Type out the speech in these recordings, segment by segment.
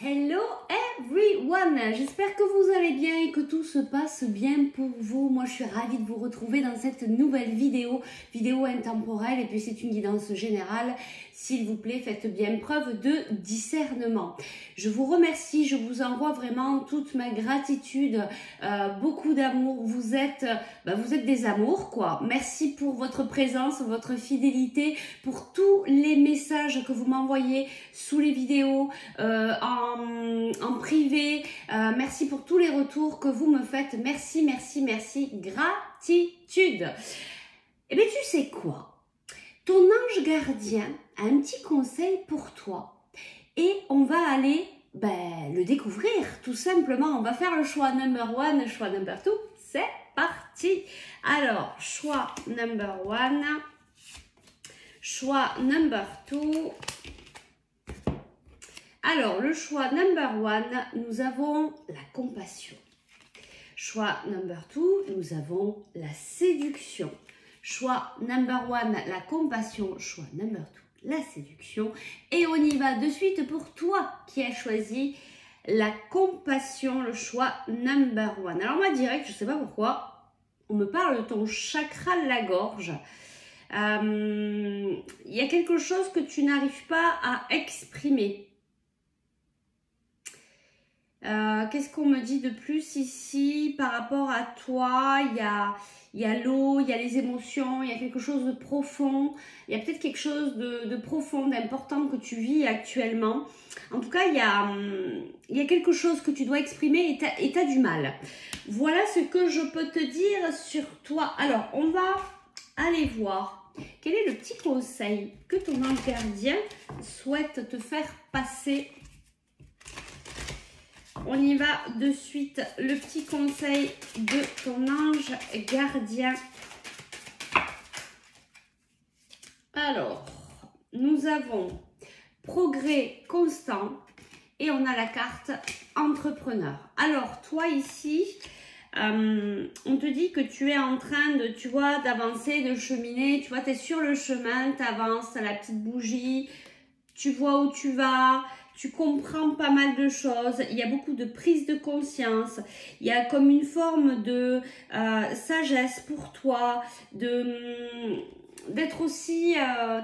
Hello everyone, j'espère que vous allez bien et que tout se passe bien pour vous. Moi je suis ravie de vous retrouver dans cette nouvelle vidéo intemporelle et puis c'est une guidance générale. S'il vous plaît, faites bien preuve de discernement. Je vous remercie, je vous envoie vraiment toute ma gratitude, beaucoup d'amour. Vous êtes des amours quoi. Merci pour votre présence, votre fidélité, pour tous les messages que vous m'envoyez sous les vidéos, en privé. Merci pour tous les retours que vous me faites. Merci, merci, merci. Gratitude. Eh bien, tu sais quoi? Ton ange gardien a un petit conseil pour toi. Et on va aller le découvrir, tout simplement. On va faire le choix number one, le choix number two. C'est parti. Alors, choix number one, choix number two. Alors, le choix number one, nous avons la compassion. Choix number two, nous avons la séduction. Choix number one, la compassion. Choix number two, la séduction. Et on y va de suite pour toi qui as choisi la compassion, le choix number one. Alors moi, direct, je ne sais pas pourquoi, on me parle de ton chakra de la gorge. Il y a quelque chose que tu n'arrives pas à exprimer. Qu'est-ce qu'on me dit de plus ici par rapport à toi? Il y a l'eau, il y a les émotions, il y a quelque chose de profond. Il y a peut-être quelque chose de profond, d'important que tu vis actuellement. En tout cas, il y a quelque chose que tu dois exprimer et tu as du mal. Voilà ce que je peux te dire sur toi. Alors, on va aller voir quel est le petit conseil que ton ange gardien souhaite te faire passer. On y va de suite, le petit conseil de ton ange gardien. Alors, nous avons progrès constant et on a la carte entrepreneur. Alors, toi ici, on te dit que tu es en train de, tu vois, d'avancer, de cheminer. Tu vois, tu es sur le chemin, tu avances, tu as la petite bougie, tu vois où tu vas. Tu comprends pas mal de choses, il y a beaucoup de prise de conscience, il y a comme une forme de sagesse pour toi, d'être aussi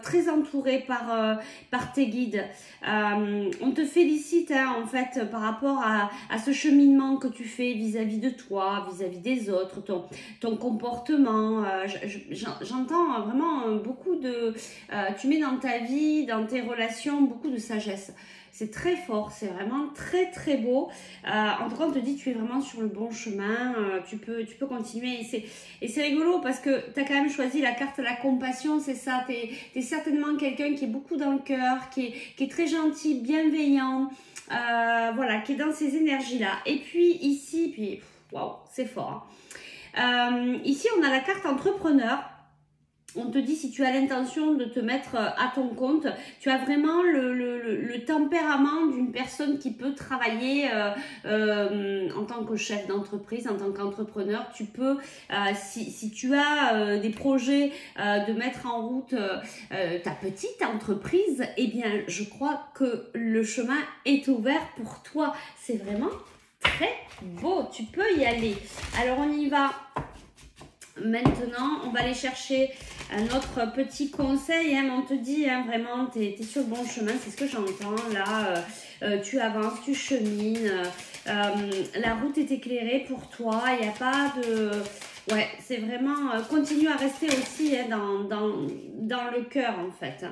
très entouré par tes guides. On te félicite en fait par rapport à ce cheminement que tu fais vis-à-vis de toi, vis-à-vis des autres, ton comportement. J'entends vraiment beaucoup de... tu mets dans ta vie, dans tes relations, beaucoup de sagesse. C'est très fort, c'est vraiment très très beau. En tout cas, on te dit que tu es vraiment sur le bon chemin, tu peux continuer. Et c'est rigolo parce que tu as quand même choisi la carte de la compassion, c'est ça. Tu es certainement quelqu'un qui est beaucoup dans le cœur, qui est très gentil, bienveillant, voilà, qui est dans ces énergies-là. Et puis ici, waouh, c'est fort. Ici, on a la carte entrepreneur. On te dit si tu as l'intention de te mettre à ton compte, tu as vraiment le tempérament d'une personne qui peut travailler en tant que chef d'entreprise, en tant qu'entrepreneur. Tu peux, si tu as des projets de mettre en route ta petite entreprise, eh bien je crois que le chemin est ouvert pour toi. C'est vraiment très beau, tu peux y aller. Alors on y va. Maintenant, on va aller chercher notre petit conseil. On te dit vraiment, tu es sur le bon chemin, c'est ce que j'entends là. Tu avances, tu chemines. La route est éclairée pour toi. Il n'y a pas de... Ouais, c'est vraiment... continue à rester aussi dans le cœur en fait.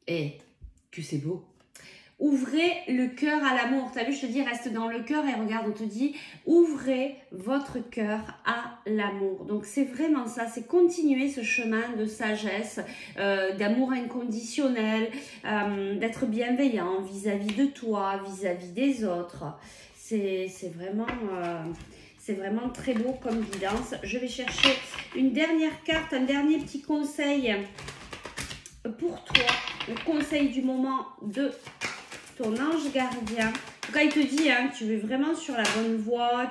Et que c'est beau. Ouvrez le cœur à l'amour. Tu as vu, je te dis, reste dans le cœur et regarde, on te dit, ouvrez votre cœur à l'amour. Donc, c'est vraiment ça, c'est continuer ce chemin de sagesse, d'amour inconditionnel, d'être bienveillant vis-à-vis de toi, vis-à-vis des autres. C'est vraiment très beau comme guidance. Je vais chercher une dernière carte, un dernier petit conseil pour toi. Le conseil du moment de ton ange gardien. tout cas, il te dit, hein, tu es vraiment sur la bonne voie.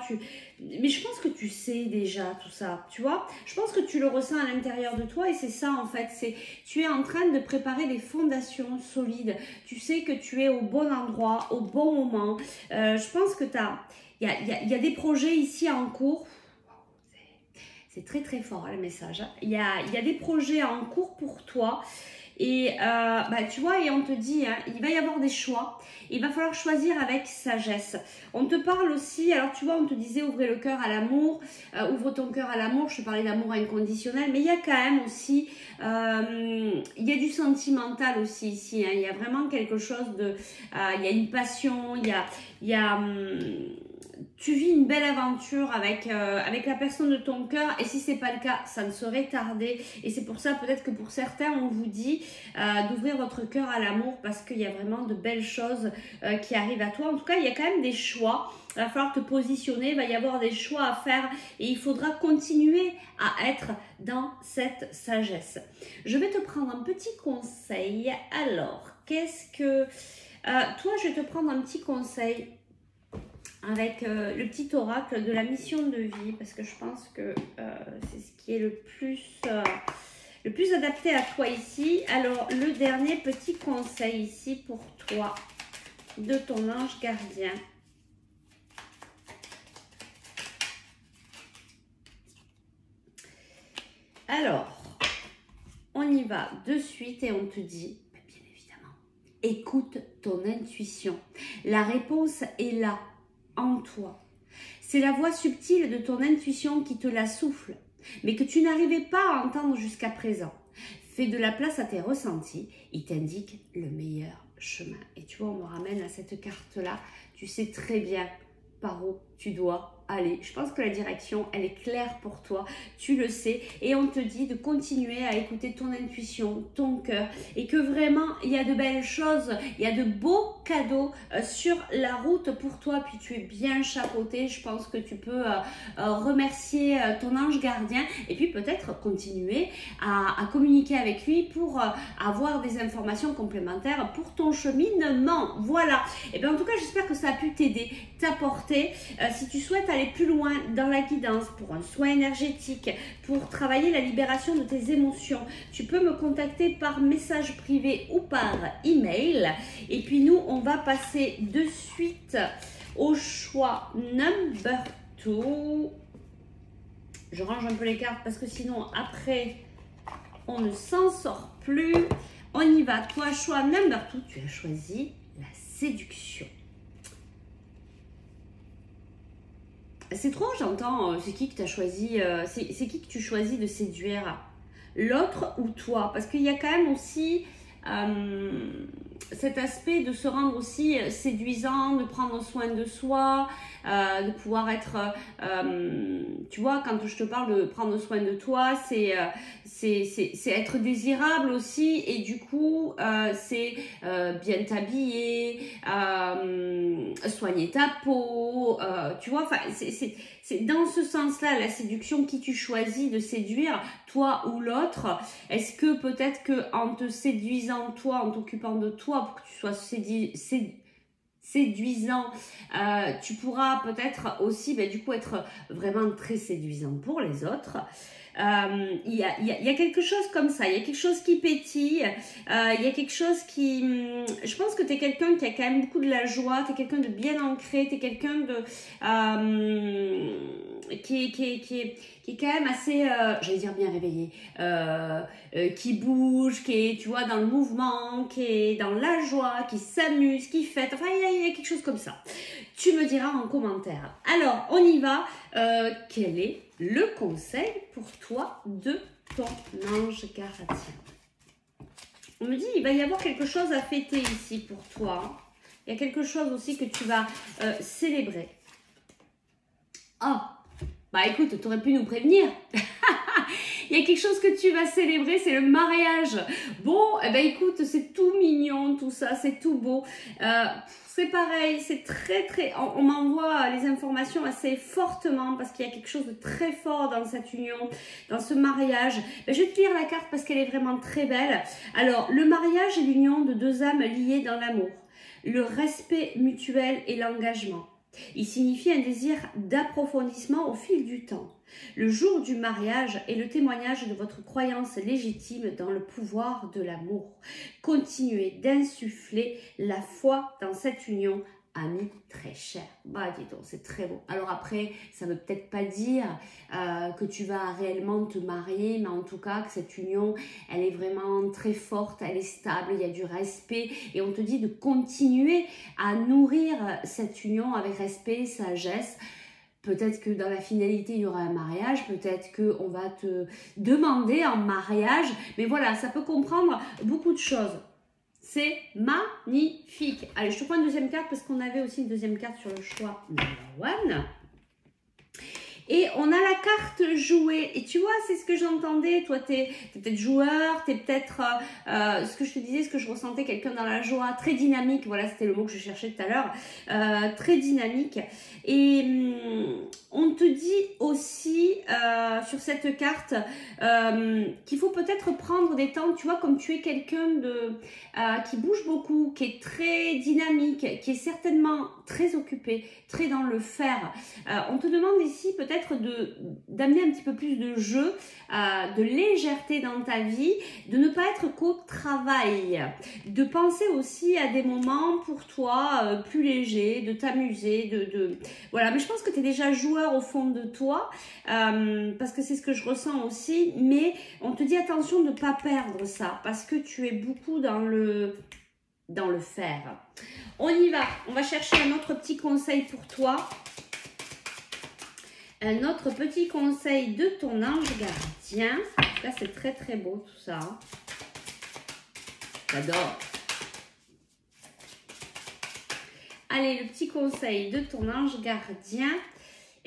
Mais je pense que tu sais déjà tout ça, tu vois. Je pense que tu le ressens à l'intérieur de toi et c'est ça en fait. Tu es en train de préparer des fondations solides. Tu sais que tu es au bon endroit, au bon moment. Je pense que il y a des projets ici en cours. C'est très très fort hein, le message. Il y a des projets en cours pour toi. Et tu vois, et on te dit, hein, il va y avoir des choix. Il va falloir choisir avec sagesse. On te parle aussi, alors tu vois, on te disait ouvrez le cœur à l'amour, ouvre ton cœur à l'amour. Je te parlais d'amour inconditionnel, mais il y a quand même aussi, il y a du sentimental aussi ici. Hein, il y a vraiment quelque chose de, il y a une passion, tu vis une belle aventure avec la personne de ton cœur et si c'est pas le cas, ça ne saurait tarder et c'est pour ça peut-être que pour certains on vous dit d'ouvrir votre cœur à l'amour parce qu'il y a vraiment de belles choses qui arrivent à toi. En tout cas, il y a quand même des choix. Il va falloir te positionner, il va y avoir des choix à faire et il faudra continuer à être dans cette sagesse. Je vais te prendre un petit conseil. Alors, qu'est-ce que... toi, je vais te prendre un petit conseil avec le petit oracle de la mission de vie parce que je pense que c'est ce qui est le plus adapté à toi ici. Alors, le dernier petit conseil ici pour toi de ton ange gardien. Alors, on y va de suite et on te dit, bien évidemment, écoute ton intuition. La réponse est là, en toi. C'est la voix subtile de ton intuition qui te la souffle, mais que tu n'arrivais pas à entendre jusqu'à présent. Fais de la place à tes ressentis, il t'indique le meilleur chemin. Et tu vois, on me ramène à cette carte-là. Tu sais très bien par où tu dois aller. Je pense que la direction, elle est claire pour toi. Tu le sais. Et on te dit de continuer à écouter ton intuition, ton cœur. Et que vraiment, il y a de belles choses. Il y a de beaux cadeaux sur la route pour toi. Puis tu es bien chapeauté. Je pense que tu peux remercier ton ange gardien. Et puis peut-être continuer à communiquer avec lui pour avoir des informations complémentaires pour ton cheminement. Voilà. Et bien en tout cas, j'espère que ça a pu t'aider, t'apporter. Si tu souhaites aller plus loin dans la guidance, pour un soin énergétique, pour travailler la libération de tes émotions, tu peux me contacter par message privé ou par email. Et puis nous, on va passer de suite au choix number 2. Je range un peu les cartes parce que sinon, après, on ne s'en sort plus. On y va. Toi, choix number 2, tu as choisi la séduction. C'est trop, j'entends, c'est qui que tu as choisi, c'est qui que tu choisis de séduire? L'autre ou toi? Parce qu'il y a quand même aussi cet aspect de se rendre aussi séduisant, de prendre soin de soi, de pouvoir être, tu vois, quand je te parle de prendre soin de toi, c'est être désirable aussi et du coup, c'est bien t'habiller, soigner ta peau, tu vois, enfin, c'est dans ce sens-là, la séduction, qui tu choisis de séduire, toi ou l'autre. Est-ce que peut-être qu'en te séduisant toi, en t'occupant de toi, pour que tu sois séduisant, tu pourras peut-être aussi du coup être vraiment très séduisant pour les autres. Il y a quelque chose comme ça, il y a quelque chose qui pétille, il y a quelque chose qui... Je pense que tu es quelqu'un qui a quand même beaucoup de la joie, tu es quelqu'un de bien ancré, tu es quelqu'un de... qui est quand même assez, j'allais dire bien réveillé, qui bouge, qui est, tu vois, dans le mouvement, qui est dans la joie, qui s'amuse, qui fête, enfin, il y a quelque chose comme ça. Tu me diras en commentaire. Alors, on y va. Quel est le conseil pour toi de ton ange gardien? On me dit, il va y avoir quelque chose à fêter ici pour toi. Il y a quelque chose aussi que tu vas célébrer. Ah, bah écoute, tu aurais pu nous prévenir. Il y a quelque chose que tu vas célébrer, c'est le mariage. Bon, eh ben écoute, c'est tout mignon, tout ça, c'est tout beau. C'est pareil, c'est très... On m'envoie les informations assez fortement parce qu'il y a quelque chose de très fort dans cette union, dans ce mariage. Ben, je vais te lire la carte parce qu'elle est vraiment très belle. Alors, le mariage est l'union de deux âmes liées dans l'amour. le respect mutuel et l'engagement. Il signifie un désir d'approfondissement au fil du temps. Le jour du mariage est le témoignage de votre croyance légitime dans le pouvoir de l'amour. Continuez d'insuffler la foi dans cette union, ami très cher. Bah dis donc, c'est très beau. Alors après, ça ne veut peut-être pas dire que tu vas réellement te marier, mais en tout cas que cette union, elle est vraiment très forte, elle est stable, il y a du respect et on te dit de continuer à nourrir cette union avec respect, sagesse. Peut-être que dans la finalité, il y aura un mariage, peut-être qu'on va te demander en mariage, mais voilà, ça peut comprendre beaucoup de choses. C'est magnifique. Allez, je te prends une deuxième carte parce qu'on avait aussi une deuxième carte sur le choix number 1. Et on a la carte jouer. Et tu vois, c'est ce que j'entendais. Toi, tu es peut-être joueur, tu es peut-être, ce que je te disais, ce que je ressentais, quelqu'un dans la joie, très dynamique. Voilà, c'était le mot que je cherchais tout à l'heure. Très dynamique. Et on te dit aussi sur cette carte qu'il faut peut-être prendre des temps, tu vois, comme tu es quelqu'un qui bouge beaucoup, qui est très dynamique, qui est certainement très occupé, très dans le faire. On te demande ici peut-être d'amener un petit peu plus de jeu, de légèreté dans ta vie, de ne pas être qu'au travail, de penser aussi à des moments pour toi plus légers, de t'amuser, voilà. Mais je pense que tu es déjà joueur au fond de toi, parce que c'est ce que je ressens aussi, mais on te dit attention de ne pas perdre ça, parce que tu es beaucoup dans le faire. On y va, on va chercher un autre petit conseil pour toi. Un autre petit conseil de ton ange gardien. Là, c'est très très beau tout ça. J'adore. Allez, le petit conseil de ton ange gardien.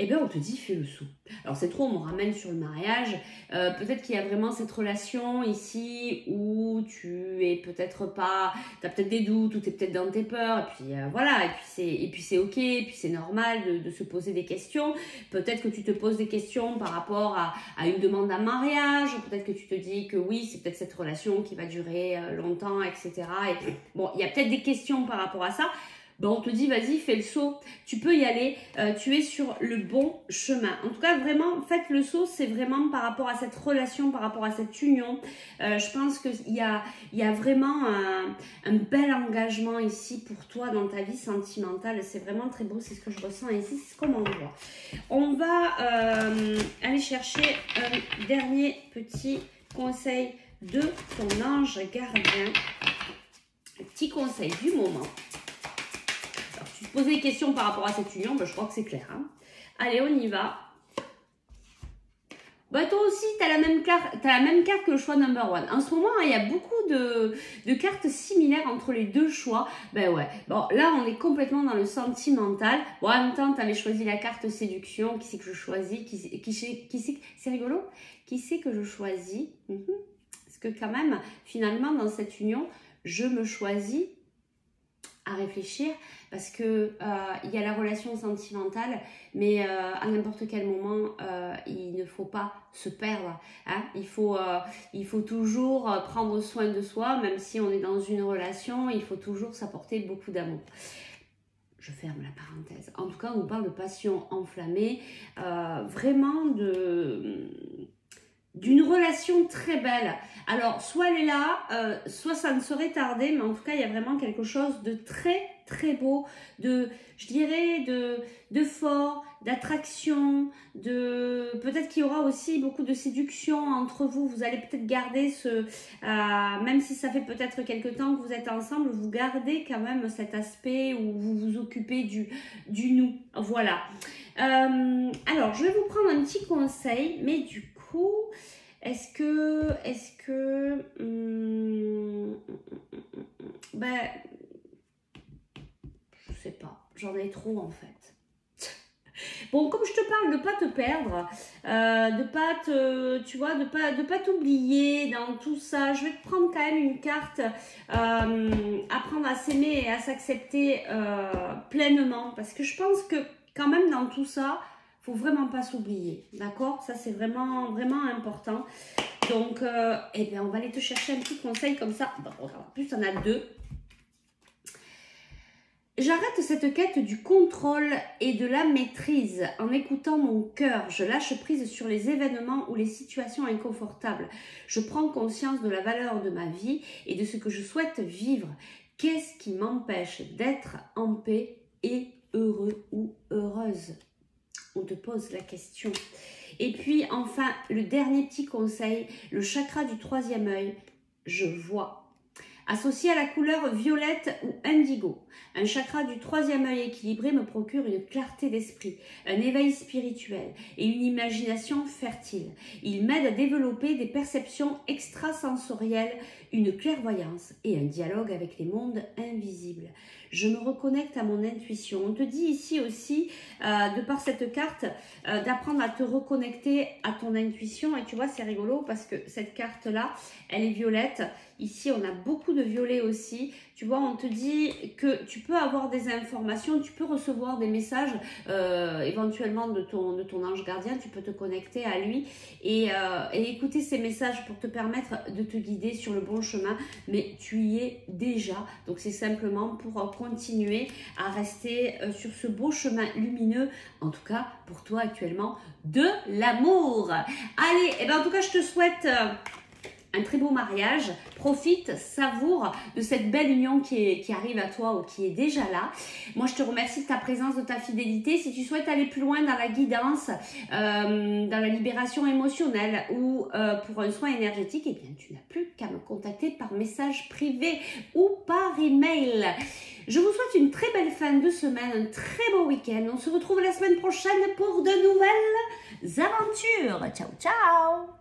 Eh bien, on te dit, fais le saut. Alors, c'est trop, on me ramène sur le mariage. Peut-être qu'il y a vraiment cette relation ici où tu es peut-être pas... Tu as peut-être des doutes, ou tu es peut-être dans tes peurs. Et puis, voilà. Et puis, c'est OK. Et puis, c'est normal de se poser des questions. Peut-être que tu te poses des questions par rapport à une demande en mariage. Peut-être que tu te dis que oui, c'est peut-être cette relation qui va durer longtemps, etc. Et, bon, il y a peut-être des questions par rapport à ça. Ben, on te dit, vas-y, fais le saut, tu peux y aller, tu es sur le bon chemin. En tout cas, vraiment, faites le saut, c'est vraiment par rapport à cette relation, par rapport à cette union. Je pense qu'il y a vraiment un bel engagement ici pour toi dans ta vie sentimentale. C'est vraiment très beau, c'est ce que je ressens ici, c'est ce qu'on m'envoie. On va aller chercher un dernier petit conseil de ton ange gardien. Un petit conseil du moment. Tu te posais des questions par rapport à cette union, ben je crois que c'est clair. Hein. Allez, on y va. Bah, toi aussi, tu as la même carte que le choix number 1. En ce moment, il y a beaucoup de cartes similaires entre les deux choix. Ben ouais. Bon, là, on est complètement dans le sentimental. Bon, en même temps, tu avais choisi la carte séduction. Qui c'est que je choisis? C'est rigolo. Qui c'est que je choisis? Parce que quand même, finalement, dans cette union, je me choisis à réfléchir parce que il y a la relation sentimentale, mais à n'importe quel moment il ne faut pas se perdre, hein. Il faut toujours prendre soin de soi, même si on est dans une relation, il faut toujours s'apporter beaucoup d'amour. Je ferme la parenthèse. En tout cas, on parle de passion enflammée, vraiment d'une relation très belle. Alors, soit elle est là, soit ça ne saurait tarder, mais en tout cas, il y a vraiment quelque chose de très, très beau, je dirais, de fort, d'attraction, peut-être qu'il y aura aussi beaucoup de séduction entre vous. Vous allez peut-être garder même si ça fait peut-être quelque temps que vous êtes ensemble, vous gardez quand même cet aspect où vous vous occupez du nous. Voilà. Alors, je vais vous prendre un petit conseil, mais du coup, est-ce que ben, je sais pas, j'en ai trop en fait. Bon, comme je te parle de pas te perdre, de pas t'oublier dans tout ça, je vais te prendre quand même une carte, apprendre à s'aimer et à s'accepter pleinement, parce que je pense que quand même dans tout ça, faut vraiment pas s'oublier, d'accord? Ça c'est vraiment vraiment important. Donc, eh bien, on va aller te chercher un petit conseil comme ça. Bon, en plus, on a deux. J'arrête cette quête du contrôle et de la maîtrise. En écoutant mon cœur, je lâche prise sur les événements ou les situations inconfortables. Je prends conscience de la valeur de ma vie et de ce que je souhaite vivre. Qu'est-ce qui m'empêche d'être en paix et heureux ou heureuse? On te pose la question. Et puis enfin, le dernier petit conseil, le chakra du troisième œil, je vois. Associé à la couleur violette ou indigo, un chakra du troisième œil équilibré me procure une clarté d'esprit, un éveil spirituel et une imagination fertile. Il m'aide à développer des perceptions extrasensorielles, une clairvoyance et un dialogue avec les mondes invisibles. Je me reconnecte à mon intuition. On te dit ici aussi, de par cette carte, d'apprendre à te reconnecter à ton intuition. Et tu vois, c'est rigolo parce que cette carte-là, elle est violette. Ici, on a beaucoup de violet aussi. Tu vois, on te dit que tu peux avoir des informations, tu peux recevoir des messages éventuellement de ton ange gardien. Tu peux te connecter à lui et écouter ces messages pour te permettre de te guider sur le bon chemin. Mais tu y es déjà. Donc, c'est simplement pour continuer à rester sur ce beau chemin lumineux, en tout cas pour toi actuellement, de l'amour. Allez, et ben en tout cas, je te souhaite un très beau mariage. Profite, savoure de cette belle union qui arrive à toi ou qui est déjà là. Moi, je te remercie de ta présence, de ta fidélité. Si tu souhaites aller plus loin dans la guidance, dans la libération émotionnelle ou pour un soin énergétique, eh bien, tu n'as plus qu'à me contacter par message privé ou par email. Je vous souhaite une très belle fin de semaine, un très beau week-end. On se retrouve la semaine prochaine pour de nouvelles aventures. Ciao, ciao!